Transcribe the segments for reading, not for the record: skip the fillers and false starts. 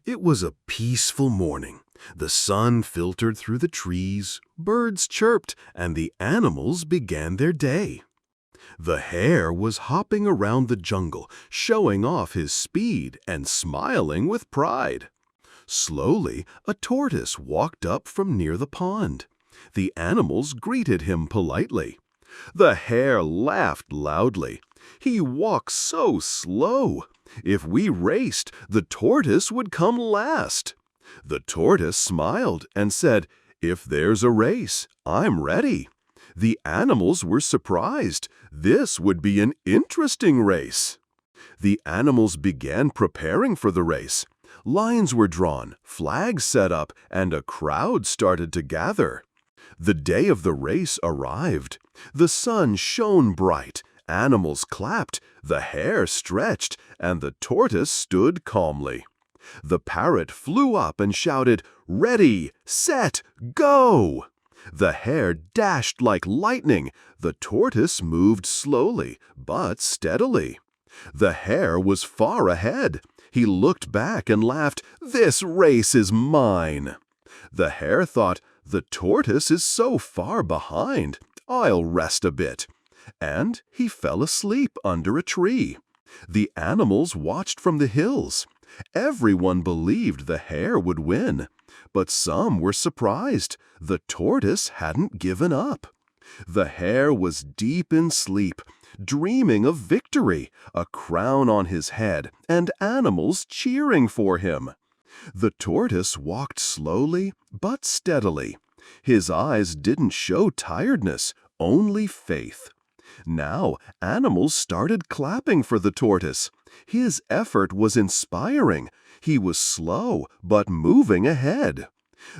It was a peaceful morning. The sun filtered through the trees, birds chirped, and the animals began their day. The hare was hopping around the jungle, showing off his speed and smiling with pride. Slowly, a tortoise walked up from near the pond. The animals greeted him politely. The hare laughed loudly. He walks so slow. If we raced, the tortoise would come last. The tortoise smiled and said, "If there's a race, I'm ready." The animals were surprised. This would be an interesting race. The animals began preparing for the race. Lines were drawn, flags set up, and a crowd started to gather. The day of the race arrived. The sun shone bright. Animals clapped, the hare stretched, and the tortoise stood calmly. The parrot flew up and shouted, "Ready, set, go!" The hare dashed like lightning. The tortoise moved slowly, but steadily. The hare was far ahead. He looked back and laughed, "This race is mine." The hare thought, "The tortoise is so far behind. I'll rest a bit." And he fell asleep under a tree. The animals watched from the hills. Everyone believed the hare would win, but some were surprised. The tortoise hadn't given up. The hare was deep in sleep, dreaming of victory, a crown on his head, and animals cheering for him. The tortoise walked slowly but steadily. His eyes didn't show tiredness, only faith. Now, animals started clapping for the tortoise. His effort was inspiring. He was slow, but moving ahead.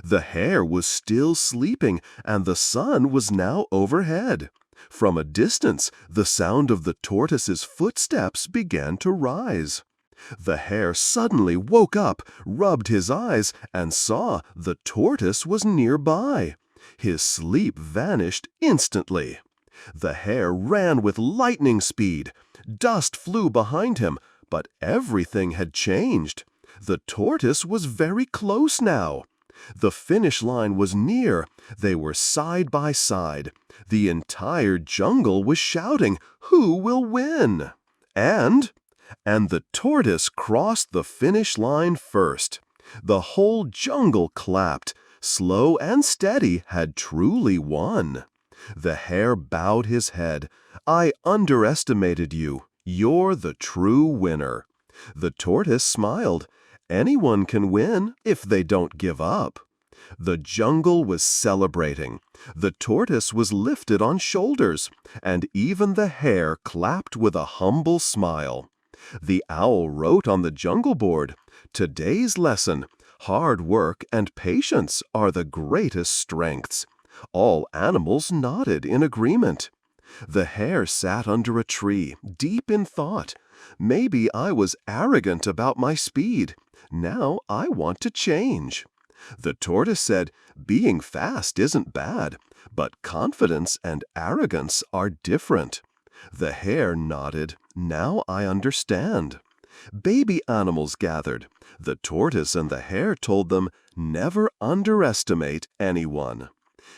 The hare was still sleeping, and the sun was now overhead. From a distance, the sound of the tortoise's footsteps began to rise. The hare suddenly woke up, rubbed his eyes, and saw the tortoise was nearby. His sleep vanished instantly. The hare ran with lightning speed. Dust flew behind him, but everything had changed. The tortoise was very close now. The finish line was near. They were side by side. The entire jungle was shouting, "Who will win?" And the tortoise crossed the finish line first. The whole jungle clapped. Slow and Steady had truly won. The hare bowed his head. "I underestimated you. You're the true winner." The tortoise smiled. "Anyone can win if they don't give up." The jungle was celebrating. The tortoise was lifted on shoulders, and even the hare clapped with a humble smile. The owl wrote on the jungle board, "Today's lesson: hard work and patience are the greatest strengths." All animals nodded in agreement. The hare sat under a tree, deep in thought. "Maybe I was arrogant about my speed. Now I want to change." The tortoise said, "Being fast isn't bad, but confidence and arrogance are different." The hare nodded. "Now I understand." Baby animals gathered. The tortoise and the hare told them, "Never underestimate anyone."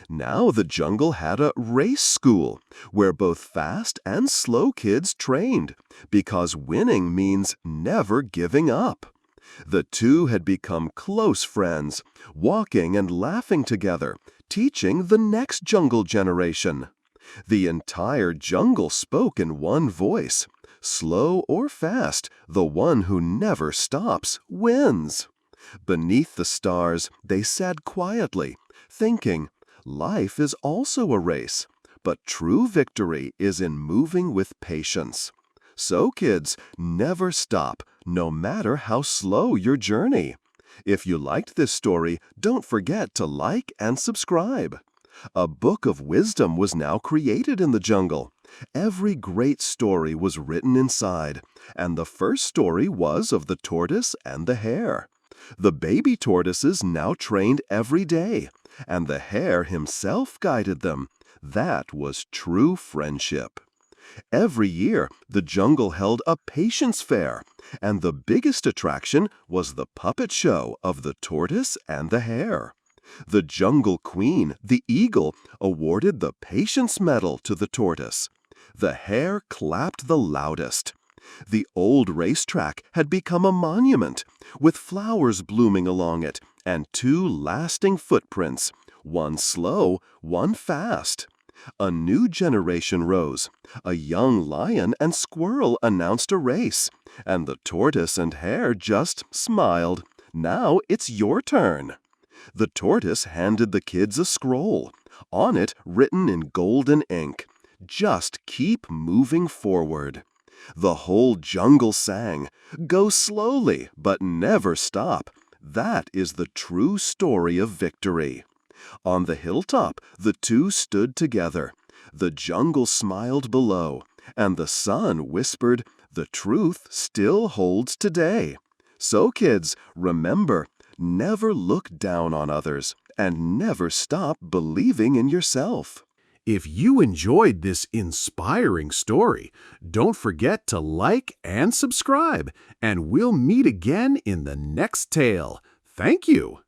Now the jungle had a race school where both fast and slow kids trained, because winning means never giving up. The two had become close friends, walking and laughing together, teaching the next jungle generation. The entire jungle spoke in one voice. Slow or fast, the one who never stops wins. Beneath the stars, they sat quietly, thinking, life is also a race, but true victory is in moving with patience. So kids, never stop, no matter how slow your journey. If you liked this story, don't forget to like and subscribe. A book of wisdom was now created in the jungle. Every great story was written inside, and the first story was of the tortoise and the hare. The baby tortoises now trained every day, and the hare himself guided them. That was true friendship. Every year, the jungle held a patience fair. And the biggest attraction was the puppet show of the tortoise and the hare. The jungle queen, the eagle, awarded the Patience Medal to the tortoise. The hare clapped the loudest. The old racetrack had become a monument, with flowers blooming along it and two lasting footprints, one slow, one fast. A new generation rose. A young lion and squirrel announced a race, and the tortoise and hare just smiled. Now it's your turn. The tortoise handed the kids a scroll. On it, written in golden ink, "Just keep moving forward." The whole jungle sang, "Go slowly, but never stop. That is the true story of victory." On the hilltop, the two stood together. The jungle smiled below, and the sun whispered, "The truth still holds today." So, kids, remember, never look down on others, and never stop believing in yourself. If you enjoyed this inspiring story, don't forget to like and subscribe, and we'll meet again in the next tale. Thank you.